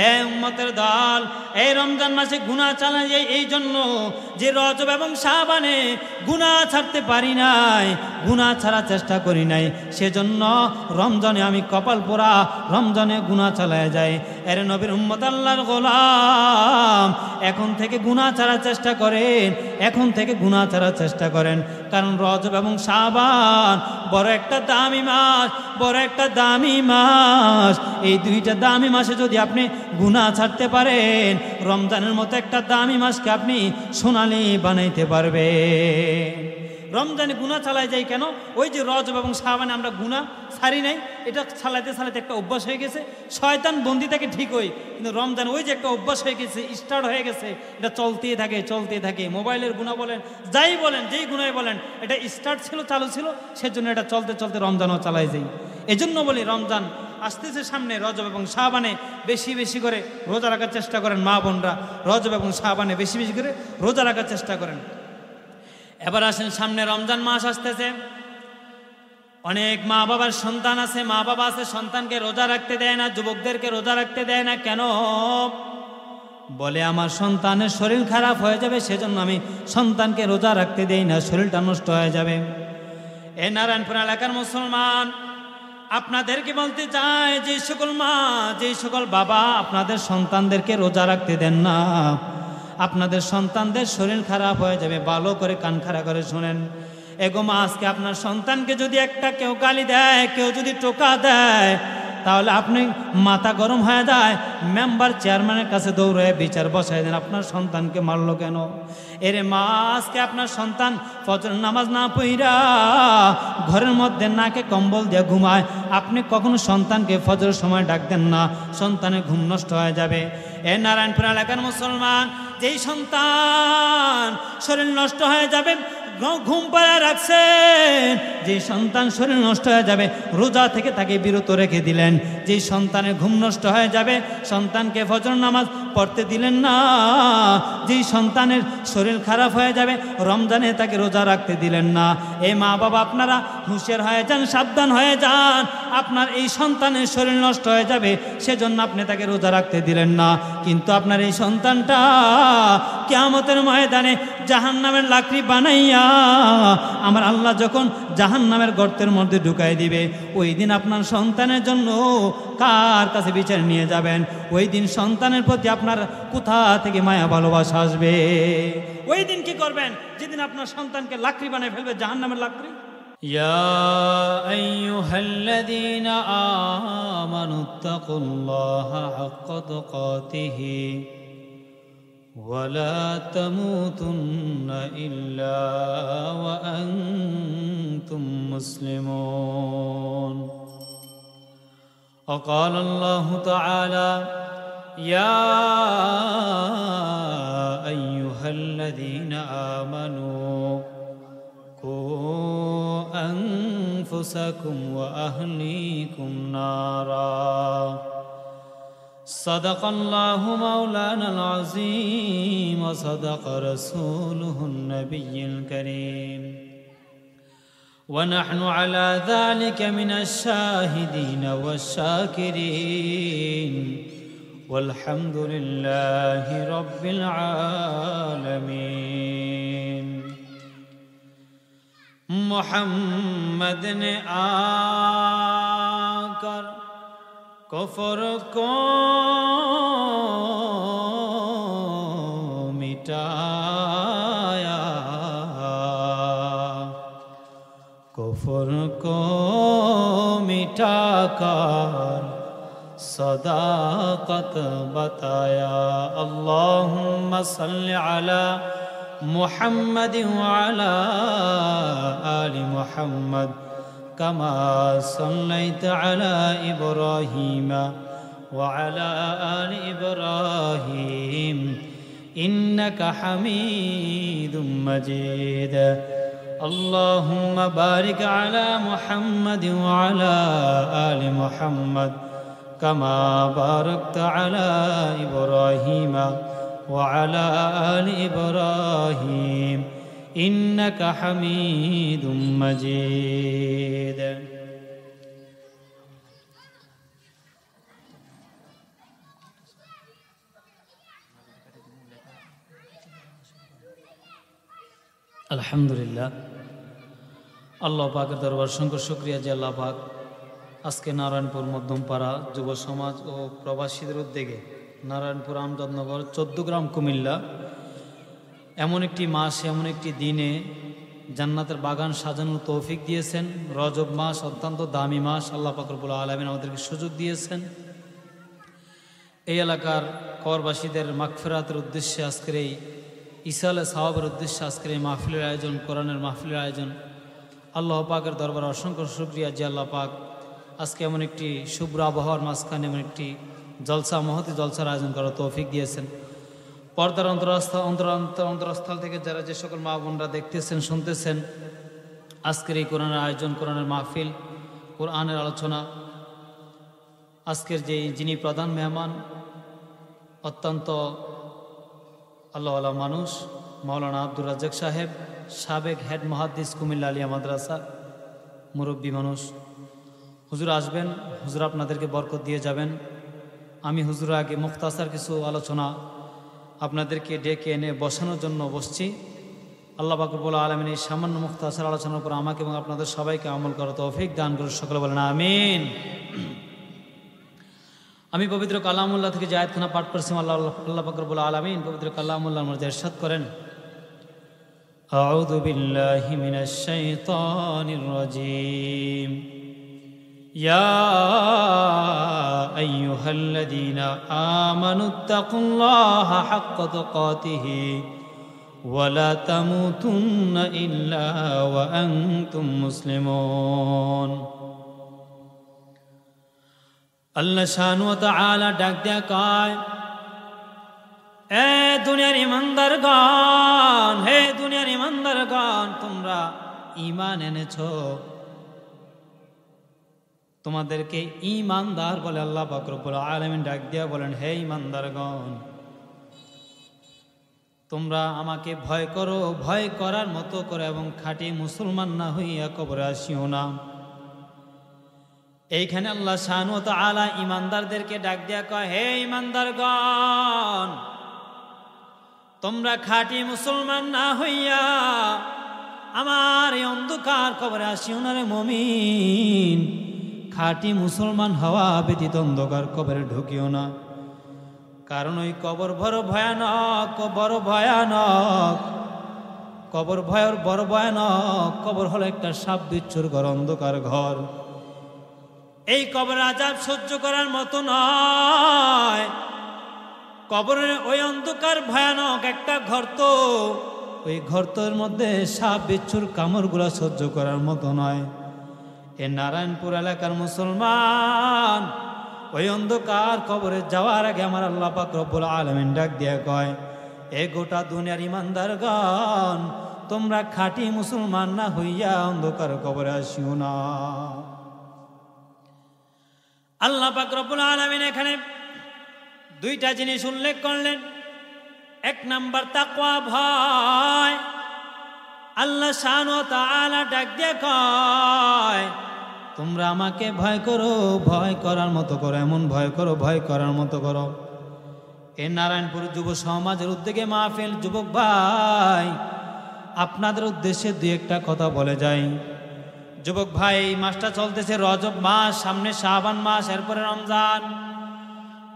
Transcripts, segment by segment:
এ উম্মতের দল, এই রমজান মাসে গুনাহ চালায় যায় এই জন্য যে রজব এবং শাবানে গুনাহ ছাড়তে পারি নাই, গুনাহ ছাড়ার চেষ্টা করি নাই, সেজন্য রমজানে আমি কপাল পোড়া, রমজানে গুনাহ চালায় যায়। এর নবীর উম্মত আল্লাহর গোলাম, এখন থেকে গুনাহ ছাড়ার চেষ্টা করেন, এখন থেকে গুনাহ ছাড়ার চেষ্টা করেন। কারণ রজব এবং শাবান বড় একটা দামি মাস, বড় একটা দামি মাস। এই দুইটা দামি মাসে যদি আপনি গুনাহ ছাড়তে পারেন, রমজানের মতো একটা দামি মাসকে আপনি সোনালি বানাইতে পারবেন। রমজানে গুনাহ চালাই যায় কেন? ওই যে রজব এবং শাবানে আমরা গুনাহ ছাড়ি নাই, এটা চালাইতে চালাইতে একটা অভ্যাস হয়ে গেছে। শয়তান বন্দি থাকে ঠিকই, কিন্তু রমজান ওই যে একটা অভ্যাস হয়ে গেছে, স্টার্ট হয়ে গেছে, এটা চলতেই থাকে চলতেই থাকে। মোবাইলের গুনাহ বলেন, যাই বলেন, যেই গুনাহ বলেন, এটা স্টার্ট ছিল, চালু ছিল, সেজন্য এটা চলতে চলতে রমজানও চালাই যায়। এজন্য বলি রমজান আসতেছে সামনে, রজব এবং শাবানে বেশি বেশি করে রোজা রাখার চেষ্টা করেন। মা বোনরা রজব এবং শাবানে বেশি বেশি করে রোজা রাখার চেষ্টা করেন। এবার আসেন, সামনে রমজান মাস আসতেছে। অনেক মা বাবার সন্তান আছে, মা বাবা আছে, সন্তানকে রোজা রাখতে দেয় না, যুবকদেরকে রোজা রাখতে দেয় না। কেন? বলে আমার সন্তানের শরীর খারাপ হয়ে যাবে, সেজন্য আমি সন্তানকে রোজা রাখতে দেই না, শরীরটা নষ্ট হয়ে যাবে। এ নারায়ণপুর এলাকার মুসলমান, আপনাদেরকে বলতে চাই, যে সকল মা, যে সকল বাবা আপনাদের সন্তানদেরকে রোজা রাখতে দেন না, আপনাদের সন্তানদের শরীর খারাপ হয়ে যাবে। ভালো করে কান খাড়া করে শুনেন। এগো মা, আজকে আপনার সন্তানকে যদি একটা কেউ গালি দেয়, কেউ যদি টোকা দেয়, তাহলে আপনি মাথা গরম হয়ে যায়, মেম্বার চেয়ারম্যানের কাছে দৌড়ে বিচার বসায় দেন, আপনার সন্তানকে মারলো কেন? এরে মা, আজকে আপনার সন্তান ফজর নামাজ না পড়া ঘরের মধ্যে নাকে কম্বল দিয়ে ঘুমায়, আপনি কখনো সন্তানকে ফজরের সময় ডাক দেন না, সন্তানের ঘুম নষ্ট হয়ে যাবে। এ নারায়ণপুর এলাকার মুসলমান, যেই সন্তান শরীর নষ্ট হয়ে যাবে, ঘুম পাড়া রাখছেন, যে সন্তান শরীর নষ্ট হয়ে যাবে, রোজা থেকে তাকে বিরত রেখে দিলেন। যেই সন্তানের ঘুম নষ্ট হয়ে যাবে, সন্তানকে ফজর নামাজ পড়তে দিলেন না। যেই সন্তানের শরীর খারাপ হয়ে যাবে, রমজানে তাকে রোজা রাখতে দিলেন না। এই মা বাবা আপনারা হুঁশিয়ার হয়ে যান, সাবধান হয়ে যান। আপনার এই সন্তানের শরীর নষ্ট হয়ে যাবে, সেজন্য আপনি তাকে রোজা রাখতে দিলেন না, কিন্তু আপনার এই সন্তানটা কিয়ামতের ময়দানে জাহান্নামের লাকড়ি বানাইয়া আমার আল্লাহ যখন জাহান্নামের গর্তের মধ্যে ঢুকাই দিবে, ওই দিন আপনার সন্তানের জন্য কার কাছে বিচার নিয়ে যাবেন? ওই দিন সন্তানের প্রতি আপনার কোথা থেকে মায়া ভালোবাসা আসবে? ওই দিন কি করবেন? যেদিন আপনার সন্তানকে লাকড়ি বানিয়ে ফেলবে, জাহান্নামের লাকড়ি। ইয়া আইয়ুহাল্লাযীনা আমানুত্তাকুল্লাহা হাক্কা তুকাতিহি ওয়ালা তামুতুন্না ইল্লা ওয়া আনতুম মুসলিমুন। وقال الله تعالى يا أيها الذين آمنوا قوا أنفسكم وأهليكم نارا صدق الله مولانا العظيم وصدق رسوله النبي الكريم ونحن على ذلك من الشاهدين والشاكرين والحمد لله رب العالمين। محمد نے آکر کفر کو مٹایا، کفر کو مٹا کر صداقت بتایا۔ اللہم صل علی محمد وعلى آل محمد كما صليت على إبراهيم وعلى آل إبراهيم إنك حميد مجيد۔ اللهم بارك على محمد وعلى آل محمد كما باركت على إبراهيم وعلى آل إبراهيم إنك حميد مجيد۔ আলহামদুলিল্লাহ, আল্লাহ পাকের দরবার সংখ্য শুকরিয়া যে আল্লাহ পাক আজকে নারায়ণপুর মধ্যমপাড়া যুব সমাজ ও প্রবাসীদের উদ্যোগে নারায়ণপুর আমজাদনগর 14 গ্রাম কুমিল্লা এমন একটি মাস, এমন একটি দিনে জান্নাতের বাগান সাজানোর তৌফিক দিয়েছেন। রজব মাস অত্যন্ত দামি মাস, আল্লাহ পাক রব্বুল আলামিন আমাদেরকে সুযোগ দিয়েছেন। এই এলাকার করবাসীদের মাগফিরাতের উদ্দেশ্যে আজকের এই ইসালে সাওয়াবের উদ্দেশ্যে আজকের এই মাহফিলের আয়োজন, কোরআনের মাহফিলের আয়োজন। আল্লাহ পাকের দরবারে অসংখ্য শুকরিয়া যে আল্লাহ পাক আজকে এমন একটি শুভ্র আবহাওয়ার মাঝখানে এমন একটি জলসা, মহতি জলসার আয়োজন করার তৌফিক দিয়েছেন। পর্দার অন্তরস্থল থেকে যারা যে সকল মা বোনরা দেখতেছেন, শুনতেছেন আজকের এই কোরআনের আয়োজন, কোরআনের মাহফিল, কোরআনের আলোচনা, আজকের যিনি প্রধান মেহমান, অত্যন্ত আল্লাহওয়ালা মানুষ, মাওলানা আব্দুর রাজ্জাক সাহেব, সাবেক হেড মুহাদ্দিস কুমিল্লা আলিয়া মাদ্রাসা, মুরব্বী মানুষ। হুজুর আসবেন, হুজুর আপনাদেরকে বরকত দিয়ে যাবেন। আমি হুজুরের আগে মুখতাসার কিছু আলোচনা আপনাদেরকে ডেকে এনে বসানোর জন্য বসছি। আল্লাহ পাক রব্বুল আলামিন এই সামান্য মুখতাসার আলোচনার উপর আমাকে এবং আপনাদের সবাইকে আমল করার তৌফিক দান করে সকলে বলেন আমিন। আমি পবিত্র কালামুল্লাহ থেকে যে আয়াতখানা পাঠ করছি, আল্লাহ পাক রব্বুল আলামিন পবিত্র কালামুল্লাহর মধ্যে ইরশাদ করেন, আউযু বিল্লাহি মিনাশ শাইতানির রাজীম, ইয়া আইয়ুহাল্লাযীনা আমানুত্তাকুল্লাহা হাক্কা তুকাতিহি ওয়া লা তামুতুন্না ইল্লা ওয়া আনতুম মুসলিমুন। আল্লাহ শানু ওয়া তাআলা ডাক দেয়া কয়, এ দুনিয়ার ইমানদারগণ, হে দুনিয়ার ইমানদারগণ, তোমরা ঈমান এনেছো, তোমাদেরকে ঈমানদার বলে আল্লাহ পাক রব্বুল আলামিন ডাক দিয়া বলেন, হে ঈমানদারগণ, তোমরা আমাকে ভয় করো, ভয় করার মতো করে এবং খাঁটি মুসলমান না হইয়া কবরে আসিও না। এইখানে আল্লাহ সুবহানাহু ওয়া তাআলা ঈমানদারদেরকে ডাক দিয়া কয়, হে ঈমানদারগণ, তোমরা খাঁটি মুসলমান না হইয়া আমার এই অন্ধকার কবরে আসিও না রে মুমিন। খাঁটি মুসলমান হওয়া ব্যতীত অন্ধকার কবরে ঢুকিও না, কারণ ওই কবর বড় ভয়ানক, বড় ভয়ানক কবর, বড় ভয়ানক কবর হলো একটা সাপ বিচ্ছুর ঘর, অন্ধকার ঘর। এই কবর আযাব সহ্য করার মতো নয়। কবরের ওই অন্ধকার ভয়ানক একটা ঘর, তো ওই ঘরটার মধ্যে সাপ বিচ্ছুর কামড়গুলো সহ্য করার মতো নয়। এ নারায়ণপুর এলাকার মুসলমান ওই অন্ধকার কবরে যাওয়ার আগে আমার আল্লাহ পাক রব্বুল আলামিন ডাক দিয়া কয়, এ গোটা দুনিয়ার ঈমানদারগণ, তোমরা খাঁটি মুসলমান না হইয়া অন্ধকার কবরে আসিও না। আল্লাহ পাক রব্বুল আলামিন এখানে দুইটা জিনিস উল্লেখ করলেন। এক নাম্বার তাকওয়া, ভয়। আল্লাহ সুবহানাহু ওয়া তাআলা ডাক দিয়ে কয়, তোমরা আমাকে ভয় করো, ভয় করার মতো করো, এমন ভয় করো, ভয় করার মতো করো। এই নারায়ণপুর যুব সমাজের উদ্যোগে মাহফিল, যুবক ভাই, আপনাদের উদ্দেশ্যে দুই একটা কথা বলে যাই। যুবক ভাই, এই মাসটা চলতেছে রজব মাস, সামনে শাবান মাস, এরপরে রমজান।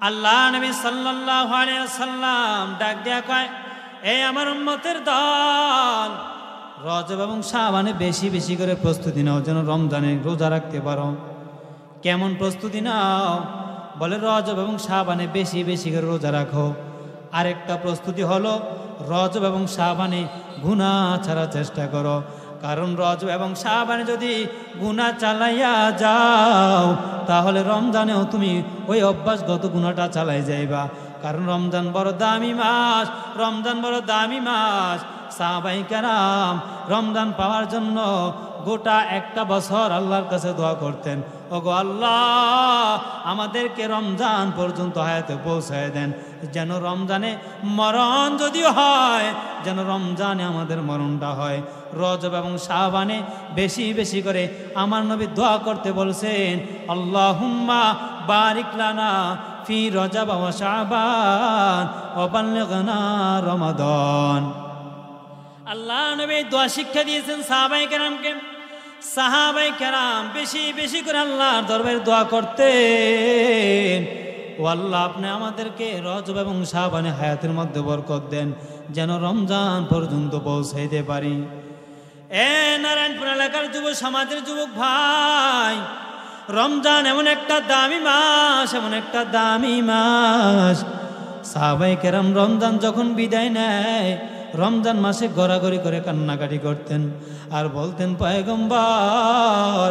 আল্লাহ নবী সাল্লাল্লাহু আলাইহি ওয়াসাল্লাম ডাক দিয়া কয়, এই আমার উম্মতের দল, রজব এবং শাবানে বেশি বেশি করে প্রস্তুতি নাও, যেন রমজানে রোজা রাখতে পারো। কেমন প্রস্তুতি নাও? বলে রজব এবং শাবানে বেশি বেশি করে রোজা রাখো। আরেকটা প্রস্তুতি হলো রজব এবং শাবানে গুনাহ ছাড়ার চেষ্টা করো, কারণ রজব এবং শাবানে যদি গুনাহ চালাইয়া যাও তাহলে রমজানেও তুমি ওই অভ্যাসগত গুনাহটা চালাই যাইবা। কারণ রমজান বড় দামি মাস, রমজান বড় দামি মাস। সাহাবায়ে কেরাম রমজান পাওয়ার জন্য গোটা একটা বছর আল্লাহর কাছে দোয়া করতেন, ওগো আল্লাহ, আমাদেরকে রমজান পর্যন্ত হায়াতে পৌঁছায় দেন, যেন রমজানে মরণ যদিও হয়, যেন রমজানে আমাদের মরণটা হয়। রজব এবং শাবানে বেশি বেশি করে আমার নবী দোয়া করতে বলছেন, আল্লাহুম্মা বারিক লানা ফি রজব ওয়া শাবান ওয়া বাল্লিগনা রমাদান। আল্লাহ নবী দোয়া শিক্ষা দিয়েছেন সাহাবায়ে কেরামকে। সাহাবায়ে কেরাম বেশি বেশি করে আল্লাহর দরবারে দোয়া করতেন, ও আল্লাহ আপনি আমাদেরকে রজব এবং শাবানে হায়াতের মধ্যে বরকত দেন, যেন রমজান পর্যন্ত পৌঁছাইতে পারি। এ নারায়ণপুর এলাকার যুব সমাজের যুবক ভাই, রমজান এমন একটা দামি মাস, এমন একটা দামি মাস। সাহাবায়ে কেরাম রমজান যখন বিদায় নেয়, রমজান মাসে গড়াগড়ি করে কান্নাকাটি করতেন আর বলতেন, পয়গম্বর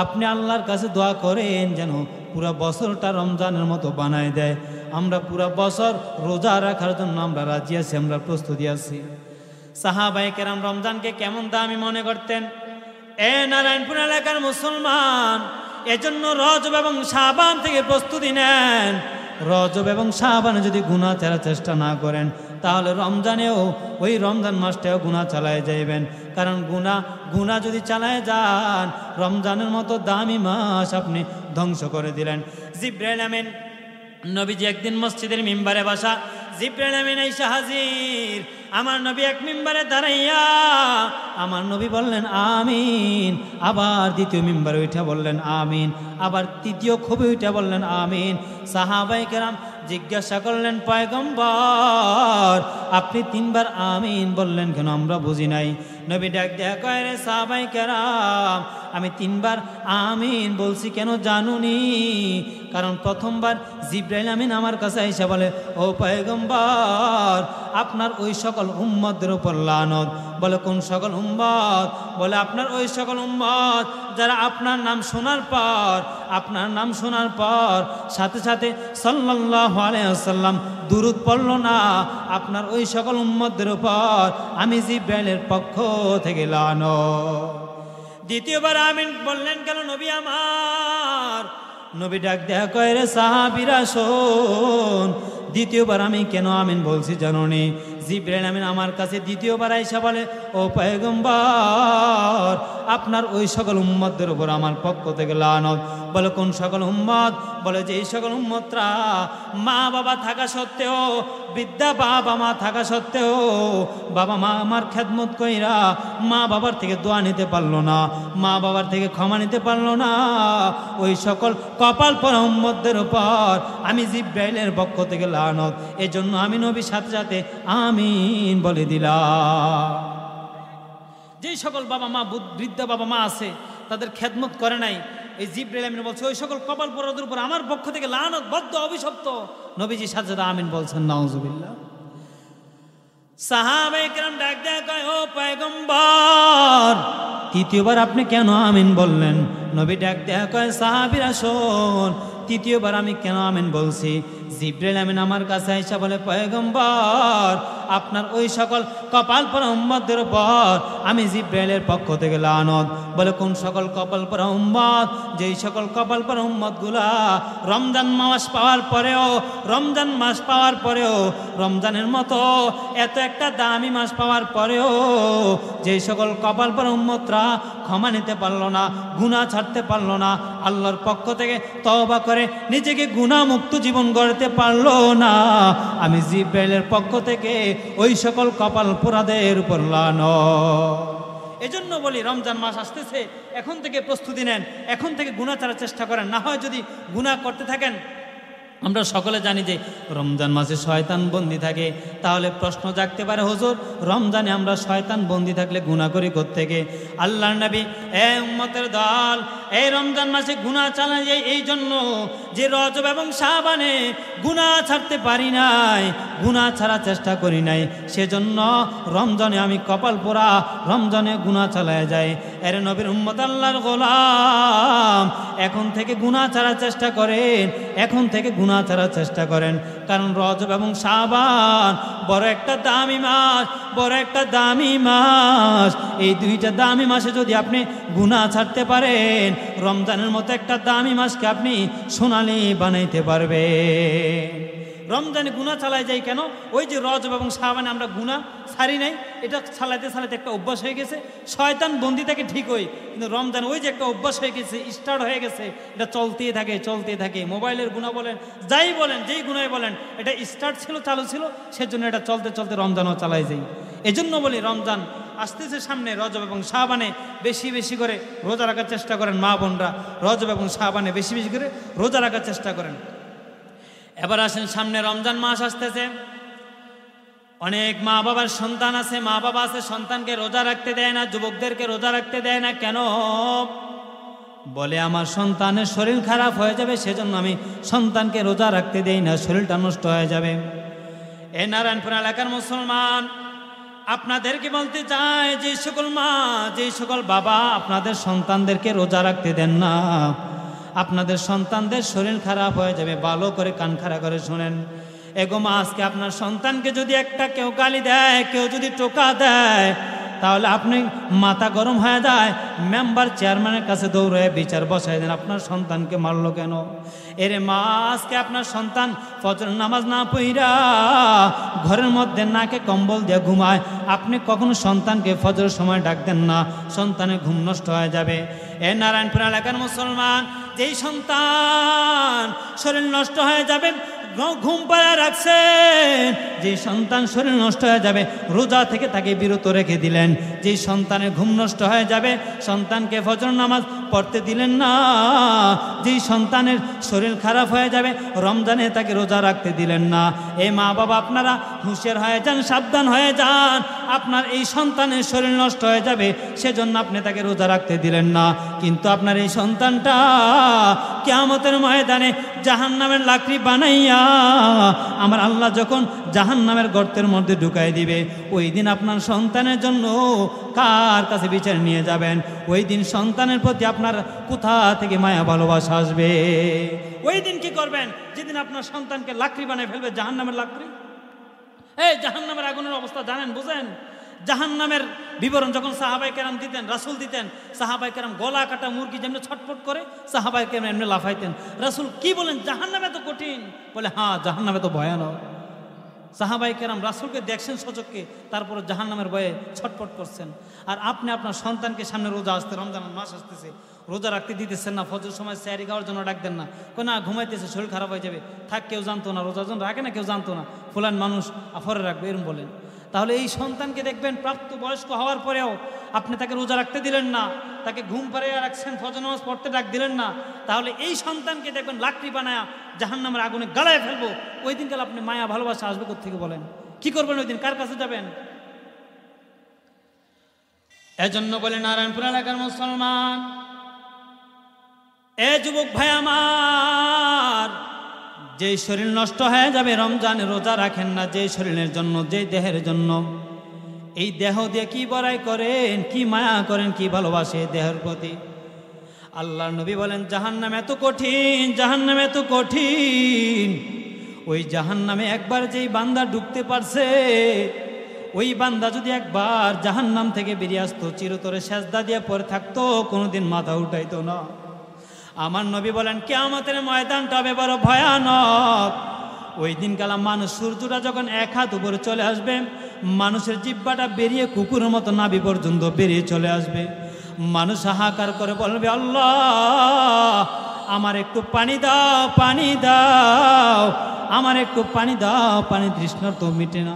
আপনি আল্লাহর কাছে দোয়া করেন যেন পুরা বছরটা রমজানের মতো বানায় দেয়। আমরা পুরা বছর রোজা রাখার জন্য আমরা রাজি আছি, আমরা প্রস্তুতি আছি। সাহাবায়ে কেরাম রমজানকে কেমন দামি মনে করতেন। এ নারায়ণপুর এলাকার মুসলমান, এজন্য রজব এবং শাবান থেকে প্রস্তুতি নেন। রজব এবং শাবানে যদি গুনাহ ছাড়ার চেষ্টা না করেন, তাহলে রমজানেও ওই রমজান মাসটাও গুনাহ চালায় যাইবেন। কারণ গুনাহ যদি চালায় যান, রমজানের মতো দামি মাস আপনি ধ্বংস করে দিলেন। জিবরাইল আমিন নবীজি একদিন মসজিদের মিম্বারে বসা, জিবরাইল আমিন আইসা হাজির। আমার নবী এক মিম্বারে দাঁড়াইয়া আমার নবী বললেন আমিন, আবার দ্বিতীয় মিম্বারে উঠে বললেন আমিন, আবার তৃতীয় খুবই উঠে বললেন আমিন। সাহাবায়ে কেরাম জিজ্ঞাসা করলেন, পয়গম্বর আপনি তিনবার আমিন বললেন কেন, আমরা বুঝি নাই। নবী ডাক দেয়া কয়, রে সাহাবায়ে কেরাম আমি তিনবার আমিন বলছি কেন জানুনি? কারণ প্রথমবার জিবরাইল আমিন আমার কাছে এসে বলে, ও পয়গম্বর আপনার ওই সকল উম্মতদের উপর লানত। বলে কোন সকল উম্মত? বলে আপনার ওই সকল উম্মত যারা আপনার নাম শোনার পর সাথে সাথে সাল্লাল্লাহু আলাইহি ওয়াসাল্লাম দুরূদ পড়ল না, আপনার ওই সকল উম্মতদের উপর আমি জিবরাইলের পক্ষ থেকে লানত। দ্বিতীয়বার আমিন বললেন কেন নবী আমার? নবী ডাক দেয়া কয়, রে সাহাবীরা শোন, দ্বিতীয়বার আমি কেন আমিন বলছি জানোনি? জিবরাইল আমিন আমার কাছে দ্বিতীয়বার আইসা বলে, ও পয়গম্বর আপনার ওই সকল উম্মতদের উপর আমার পক্ষ থেকে লানত। বলে কোন সকল উম্মত? বলে যে এই সকল উম্মতরা মা বাবা থাকা সত্ত্বেও, বৃদ্ধা বাবা মা থাকা সত্ত্বেও বাবা মা আমার খেদমত কইরা মা বাবার থেকে দোয়া নিতে পারলো না, মা বাবার থেকে ক্ষমা নিতে পারলো না, ওই সকল কপাল পরা উম্মতদের উপর আমি জিবরাইলের পক্ষ থেকে লানত। এজন্য আমি নবীর সাথে সাথে আমিন বলে দিলাম। যেই সকল বাবা মা বৃদ্ধা বাবা মা আছে তাদের খেদমত করে নাই, এই জিবরাইল আমিন বলছে ওই সকল কপাল পরাদের উপর আমার পক্ষ থেকে লানত, বদ্ধ, অভিশপ্ত। নবীজি সাথে সাথে আমিন বলছেন, নাউজুবিল্লাহ। সাহাবায়ে কেরাম ডাক দেয়া কয়, ও পয়গম্বর তৃতীয়বার আপনি কেন আমিন বললেন? নবী ডাক দেয়া কয়, সাহাবীরা শোন, তৃতীয়বার আমি কেন আমিন বলছি? জিবরাইল আমিন আমার কাছে আইসা বলে, পয়গম্বর আপনার ওই সকল কপাল পরা উম্মতদের উপর আমি জিবরাইলের পক্ষ থেকে লানত। বলে কোন সকল কপাল পরা উম্মত? যেই সকল কপাল পরা উম্মতগুলা রমজান মাস পাওয়ার পরেও রমজানের মতো এত একটা দামি মাস পাওয়ার পরেও যেই সকল কপাল পরা উম্মতরা ক্ষমা নিতে পারলো না, গুনাহ ছাড়তে পারলো না, আল্লাহর পক্ষ থেকে তওবা করে নিজেকে গুনাহমুক্ত জীবন গড়তে পারলো না, আমি জিবরাইলের পক্ষ থেকে ওই সকল কপাল পোড়াদের উপর লানত। এজন্য বলি রমজান মাস আসতেছে, এখন থেকে প্রস্তুতি নেন, এখন থেকে গুনাহ ছাড়ার চেষ্টা করেন। না হয় যদি গুনাহ করতে থাকেন, আমরা সকলে জানি যে রমজান মাসে শয়তান বন্দি থাকে। তাহলে প্রশ্ন জাগতে পারে, হুজুর রমজানে আমরা শয়তান বন্দি থাকলে গুনাহ করি কোত্থেকে? আল্লাহর নবী, এ উম্মতের দল, এই রমজান মাসে গুনাহ চালায় যায় এই জন্য যে রজব এবং শাবানে গুনাহ ছাড়তে পারি নাই, গুনাহ ছাড়ার চেষ্টা করি নাই, সেজন্য রমজানে আমি কপাল পোড়া, রমজানে গুনাহ চালায় যায়। এর নবীর উম্মত, আল্লাহর গোলাম, এখন থেকে গুনাহ ছাড়ার চেষ্টা করেন, এখন থেকে গুনাহ ছাড়ার চেষ্টা করেন। কারণ রজব এবং শাবান বড় একটা দামি মাস, বড় একটা দামি মাস। এই দুইটা দামি মাসে যদি আপনি গুনাহ ছাড়তে পারেন, রমজানের মতো একটা দামি মাসকে আপনি সোনালি বানাইতে পারবেন। রমজানে গুনাহ চালায় যাই কেন? ওই যে রজব এবং শাবানে আমরা গুনাহ ছাড়ি নাই, এটা চালাইতে চালাইতে একটা অভ্যাস হয়ে গেছে। শয়তান বন্দি থাকে ঠিকই, কিন্তু রমজান ওই যে একটা অভ্যাস হয়ে গেছে, স্টার্ট হয়ে গেছে, এটা চলতেই থাকে। মোবাইলের গুনাহ বলেন, যাই বলেন, যেই গুনাহ বলেন, এটা স্টার্ট ছিল, চালু ছিল, সেজন্য এটা চলতে চলতে রমজানও চালাই যাই। এজন্য বলি রমজান আসতেছে সামনে, রজব এবং শাবানে বেশি বেশি করে রোজা রাখার চেষ্টা করেন মা বোনরা, রজব এবং শাবানে বেশি বেশি করে রোজা রাখার চেষ্টা করেন। এবার আসেন, সামনে রমজান মাস আসতেছে, অনেক মা বাবার সন্তান আছে, মা বাবা আছে সন্তানকে রোজা রাখতে দেয় না, যুবকদেরকে রোজা রাখতে দেয় না। কেন? বলে আমার সন্তানের শরীর খারাপ হয়ে যাবে, সেজন্য আমি সন্তানকে রোজা রাখতে দেই না, শরীরটা নষ্ট হয়ে যাবে। এ নারায়ণপুর এলাকার মুসলমান, আপনাদেরকে বলতে চাই, যে সকল মা, যে সকল বাবা আপনাদের সন্তানদেরকে রোজা রাখতে দেন না, আপনাদের সন্তানদের শরীর খারাপ হয়ে যাবে। ভালো করে কান খাড়া করে শোনেন। এগো মা, আজকে আপনার সন্তানকে যদি একটা কেউ গালি দেয়, কেউ যদি টোকা দেয়, তাহলে আপনি মাথা গরম হয়ে যায়, মেম্বার চেয়ারম্যানের কাছে দৌড়ে বিচার বসায় দেন, আপনার সন্তানকে মারলো কেন? এরে মা, আজকে আপনার সন্তান ফজর নামাজ না পড়া ঘরের মধ্যে নাকে কম্বল দিয়ে ঘুমায়, আপনি কখনো সন্তানকে ফজরের সময় ডাক দেন না, সন্তানের ঘুম নষ্ট হয়ে যাবে। এ নারায়ণপুর এলাকার মুসলমান, যেই সন্তান শরীর নষ্ট হয়ে যাবে, ঘুম পাড়া রাখছেন, যে সন্তান শরীর নষ্ট হয়ে যাবে, রোজা থেকে তাকে বিরত রেখে দিলেন। যে সন্তানের ঘুম নষ্ট হয়ে যাবে, সন্তানকে ফজর নামাজ পড়তে দিলেন না। যেই সন্তানের শরীর খারাপ হয়ে যাবে, রমজানে তাকে রোজা রাখতে দিলেন না। এই মা বাবা আপনারা হুঁশিয়ার হয়ে যান, সাবধান হয়ে যান। আপনার এই সন্তানের শরীর নষ্ট হয়ে যাবে, সেজন্য আপনি তাকে রোজা রাখতে দিলেন না, কিন্তু আপনার এই সন্তানটা কিয়ামতের ময়দানে জাহান্নামের লাকড়ি বানাইয়া আমার আল্লাহ যখন জাহান্নামের গর্তের মধ্যে ঢুকাই দিবে, ওই দিন আপনার সন্তানের জন্য কার কাছে বিচার নিয়ে যাবেন? ওই দিন সন্তানের প্রতি আপনার কোথা থেকে মায়া ভালোবাসা আসবে? ওই দিন কি করবেন? যেদিন আপনার সন্তানকে লাকড়ি বানিয়ে ফেলবে, জাহান্নামের লাকড়ি। এই জাহান্নামের আগুনের অবস্থা জানেন, বুঝেন? জাহান্নামের বিবরণ যখন সাহাবাই কেরাম দিতেন, রাসূল দিতেন, সাহাবাই কেরাম গলা কাটা মুরগি যেমনি ছটফট করে, সাহাবাই কেরাম এমনি লাফাইতেন। রাসূল কি বলেন? জাহান্নামে তো কঠিন। বলে হ্যাঁ, জাহান্নামে তো ভয়ানক। সাহাবাই কেরাম রাসূলকে দেখছেন সচক্ষে, তারপরে জাহান্নামের ভয়ে ছটফট করছেন। আর আপনি আপনার সন্তানকে সামনে রোজা আসতে, রমজান মাস আসতেছে, রোজা রাখতে দিতেছেন না, ফজর সময় স্যারি খাওয়ার জন্য ডাক দেন না, না ঘুমাইতেছে, শরীর খারাপ হয়ে যাবে, থাক, কেউ জানতো না, রোজার জন্য রাখে না, কেউ জানতো না, ফুলান মানুষ আফরে রাখবে, এরম বলেন। তাহলে এই সন্তানকে দেখবেন প্রাপ্ত বয়স্ক হওয়ার পরেও আপনি তাকে রোজা রাখতে দিলেন না, তাকে ঘুম পাড়িয়ে রাখছেন, ফজর নামাজ পড়তে ডাক দিলেন না, তাহলে এই সন্তানকে দেখবেন লাকড়ি বানায়া জাহান্নামের আগুনে গালায় ফেলবো। ওই দিনকাল আপনি মায়া ভালোবাসা আসবে কোত্থেকে বলেন? কি করবেন ওই দিন? কার কাছে যাবেন? এজন্য বলে নারায়ণপুর এলাকার মুসলমান, এ যুবক ভাই আমার, যেই শরীর নষ্ট হয়ে যাবে রমজানে রোজা রাখেন না, যেই শরীরের জন্য, যেই দেহের জন্য, এই দেহ দিয়ে কি বড়াই করেন, কি মায়া করেন, কি ভালোবাসে দেহের প্রতি। আল্লাহর নবী বলেন জাহান্নাম এত কঠিন, জাহান্নাম এত কঠিন, ওই জাহান্নামে একবার যেই বান্দা ঢুকতে পারছে, ওই বান্দা যদি একবার জাহান্নাম থেকে বেরিয়ে আসতো, চিরতরে সেজদা দিয়ে পড়ে থাকতো, কোনোদিন মাথা উঠাইতো না। আমার নবী বলেন কিয়ামতের ময়দানটা হবে বড় ভয়ানক। ওই দিনকালা মানুষ, সূর্যটা যখন এক হাত উপরে চলে আসবে, মানুষের জিহ্বাটা বেরিয়ে কুকুরের মতো নাভি পর্যন্ত বেরিয়ে চলে আসবে। মানুষ হাহাকার করে বলবে আল্লাহ আমার একটু পানি দাও, পানি দাও, আমার একটু পানি দাও, পানি তৃষ্ণা তো মিটে না।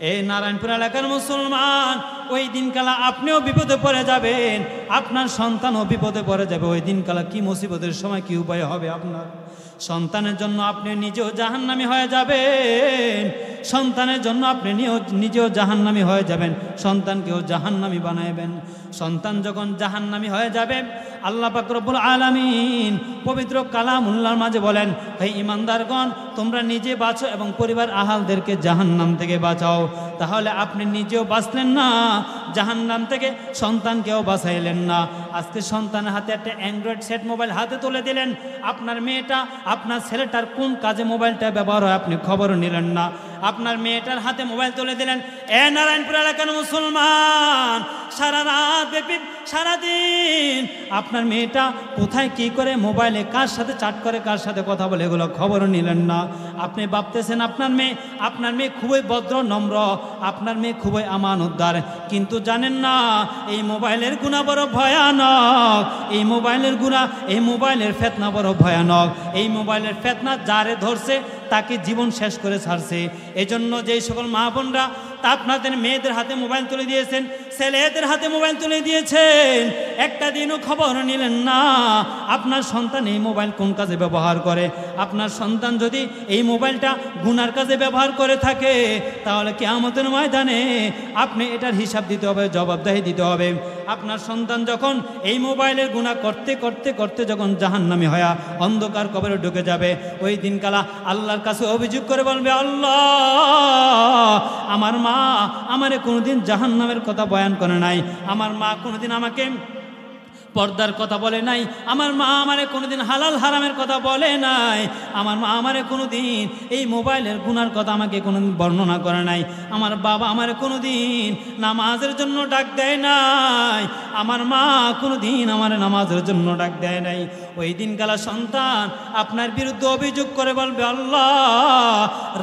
এই নারায়ণপুর এলাকার মুসলমান, ওই দিনকালা আপনিও বিপদে পড়ে যাবেন, আপনার সন্তানও বিপদে পড়ে যাবে। ওই দিনকালা কি মুসিবতের সময় কি উপায় হবে আপনার? সন্তানের জন্য আপনি নিজেও জাহান্নামী হয়ে যাবেন, সন্তানের জন্য আপনি নিজেও জাহান্নামী হয়ে যাবেন, সন্তানকেও জাহান্নামী বানাইবেন। সন্তান যখন জাহান্নামী হয়ে যাবে, আল্লাহ পাক রব্বুল আলামিন পবিত্র কালামুল্লাহর মাঝে বলেন, হে ঈমানদারগণ, তোমরা নিজে বাঁচো এবং পরিবার আহালদেরকে জাহান্নাম থেকে বাঁচাও। তাহলে আপনি নিজেও বাঁচলেন না, জাহান্নাম থেকে সন্তানকেও বাঁচাইলেন না। আজকে সন্তানের হাতে একটা অ্যান্ড্রয়েড সেট মোবাইল হাতে তুলে দিলেন, আপনার মেয়েটা, আপনার ছেলেটার কোন কাজে মোবাইলটা ব্যবহার হয় আপনি খবরও নিলেন না। আপনার মেয়েটার হাতে মোবাইল তুলে দিলেন। এ নারায়ণপুর এলাকার মুসলমান, সারা রাত ব্যাপী, সারাদিন আপনার মেয়েটা কোথায় কি করে, মোবাইলে কার সাথে চাট করে, কার সাথে কথা বলে, এগুলো খবরও নিলেন না। আপনি ভাবতেছেন আপনার মেয়ে খুবই ভদ্র নম্র, আপনার মেয়ে খুবই আমানতদার, কিন্তু জানেন না এই মোবাইলের গুণা বড় ভয়ানক, এই মোবাইলের গুণা, এই মোবাইলের ফেতনা বড় ভয়ানক। এই মোবাইলের ফেতনা যারে ধরছে তাকে জীবন শেষ করে ছাড়ছে। এজন্য যেই সকল মা বোনরা তা আপনাদের মেয়েদের হাতে মোবাইল তুলে দিয়েছেন, ছেলেদের হাতে মোবাইল তুলে দিয়েছেন, একটা দিনও খবর নিলেন না আপনার সন্তান এই মোবাইল কোন কাজে ব্যবহার করে। আপনার সন্তান যদি এই মোবাইলটা গুনার কাজে ব্যবহার করে থাকে, তাহলে কিয়ামতের ময়দানে আপনি এটার হিসাব দিতে হবে, জবাবদিহি দিতে হবে। আপনার সন্তান যখন এই মোবাইলের গুনাহ করতে করতে করতে যখন জাহান্নামী হয়ে অন্ধকার কবরে ঢুকে যাবে, ওই দিনকালা আল্লাহর কাছে অভিযোগ করে বলবে, আল্লাহ আমার মা আমারে কোনোদিন জাহান্নামের কথা বয়ান করে নাই, আমার মা কোনোদিন আমাকে পর্দার কথা বলে নাই, আমার মা আমারে কোনোদিন হালাল হারামের কথা বলে নাই, আমার মা আমারে কোনোদিন এই মোবাইলের গুনার কথা আমাকে কোনোদিন বর্ণনা করে নাই, আমার বাবা আমারে কোনোদিন নামাজের জন্য ডাক দেয় নাই, আমার মা কোনোদিন আমার নামাজের জন্য ডাক দেয় নাই। ওই দিনকালা সন্তান আপনার বিরুদ্ধে অভিযোগ করে বলবে, আল্লাহ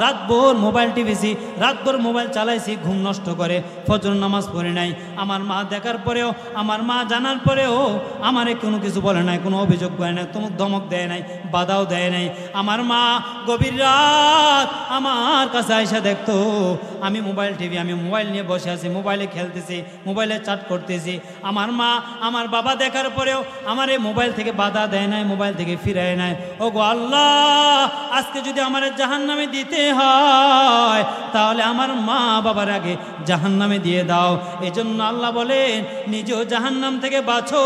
রাতভর মোবাইল টিপেছি, রাতভর মোবাইল চালাইছি, ঘুম নষ্ট করে ফজর নামাজ পড়ে নাই, আমার মা দেখার পরেও, আমার মা জানার পরেও আমারে কোনো কিছু বলে নাই, কোনো অভিযোগ করে নাই, তোমার ধমক দেয় নাই, বাধাও দেয় নাই। আমার মা গভীর রাত আমার কাছে আইসা দেখতো আমি মোবাইল টিভি, আমি মোবাইল নিয়ে বসে আছি, মোবাইলে খেলতেছি, মোবাইলে চ্যাট করতেছি। আমার মা আমার বাবা দেখার পরেও আমার এই মোবাইল থেকে বাধা দেয় নাই, মোবাইল থেকে ফিরায় নাই। ও গো আল্লাহ, আজকে যদি আমার জাহান্নামে দিতে হয় তাহলে আমার মা বাবার আগে জাহান্নামে দিয়ে দাও। এজন্য আল্লাহ বলেন, নিজেও জাহান্নাম থেকে বাঁচো,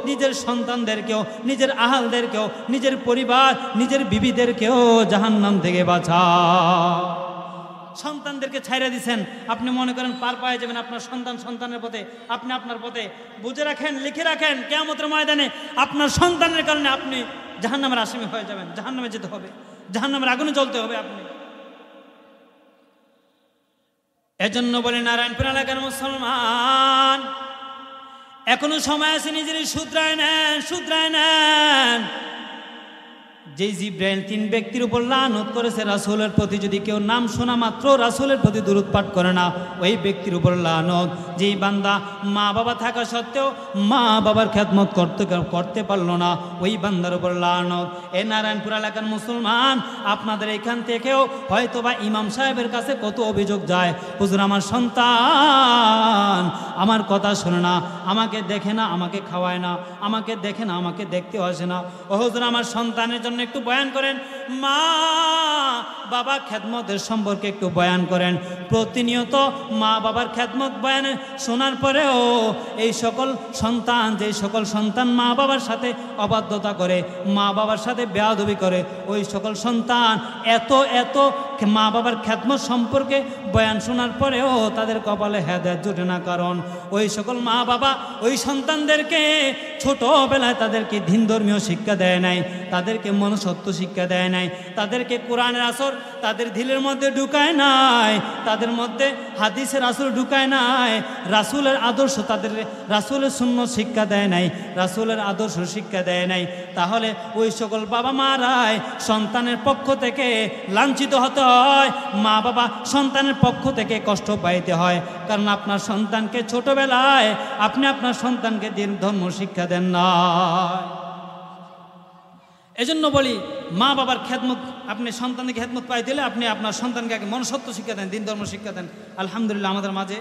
নিজের সন্তানদেরকেও, নিজের আহালদেরকেও, নিজের পরিবার, নিজের বিবিদেরকেও জাহান্নাম থেকে বাঁচাও। সন্তানদেরকে ছাইরা দিচ্ছেন, আপনি মনে করেন পার পায়ে যাবেন আপনার সন্তানের পথে, আপনি আপনার পথে। বুঝে রাখেন, লিখে রাখেন, কিয়ামতের ময়দানে আপনার সন্তানের কারণে আপনি জাহান্নামের আসামি হয়ে যাবেন, জাহান্নামে যেতে হবে, জাহান্নামের আগুনে জ্বলতে হবে আপনি। এজন্য বলে নারায়ণপুর এলাকার মুসলমান, এখনো সময় আছে, নিজেরই শুধরায় নেন, শুধরায় নেন। যে জিব্রাইল 3 ব্যক্তির উপর লানত করেছে রাসূলের প্রতি, যদি কেউ নাম শোনা মাত্র রাসূলের প্রতি দুরূদ পাঠ করে না, ওই ব্যক্তির উপর লানত। যেই বান্দা মা বাবা থাকা সত্ত্বেও মা বাবার খেদমত করতে পারলো না, ওই বান্দার উপর লানত। এ নারায়ণপুর এলাকার মুসলমান, আপনাদের এখান থেকেও হয়তো বা ইমাম সাহেবের কাছে কত অভিযোগ যায়, হুজুর আমার সন্তান আমার কথা শোনে না, আমাকে দেখে না, আমাকে খাওয়ায় না, আমাকে দেখে না, আমাকে দেখতেও আসে না। ও হুজুর আমার সন্তানের জন্য একটু বয়ান করেন, মা বাবা খেদমতের সম্পর্কে একটু বয়ান করেন। প্রতিনিয়ত মা বাবার খেদমত বয়ানে শোনার পরেও এই সকল সন্তান, যেই সকল সন্তান মা বাবার সাথে অবাধ্যতা করে, মা বাবার সাথে বেয়াদবি করে, ওই সকল সন্তান এত মা বাবার খেদমত সম্পর্কে বয়ান শোনার পরেও তাদের কপালে হেদায়েত জোটে না। কারণ ওই সকল মা বাবা ওই সন্তানদেরকে ছোটবেলায় তাদেরকে দ্বীন ধর্মীয় শিক্ষা দেয় নাই, তাদেরকে মনুষ্যত্ব শিক্ষা দেয় নাই, তাদেরকে কোরআনের আসর তাদের দিলের মধ্যে ঢুকায় নাই, তাদের মধ্যে হাদিসের আসর ঢুকায় নাই, রাসূলের আদর্শ, তাদের রাসূলের সুন্নাত শিক্ষা দেয় নাই, রাসূলের আদর্শ শিক্ষা দেয় নাই। তাহলে ওই সকল বাবা মারাই সন্তানের পক্ষ থেকে লাঞ্ছিত হতে হয়, মা বাবা সন্তানের পক্ষ থেকে কষ্ট পাইতে হয়। কারণ আপনার সন্তানকে ছোটবেলায় আপনি আপনার সন্তানকে দ্বীন ধর্ম শিক্ষা দেন না। এজন্য বলি, মা বাবার খেদমত, আপনি সন্তানকে খেদমত পাই দিলে আপনি আপনার সন্তানকে আগে মনুষ্যত্ব শিক্ষা দেন, দ্বীন ধর্ম শিক্ষা দেন। আলহামদুলিল্লাহ আমাদের মাঝে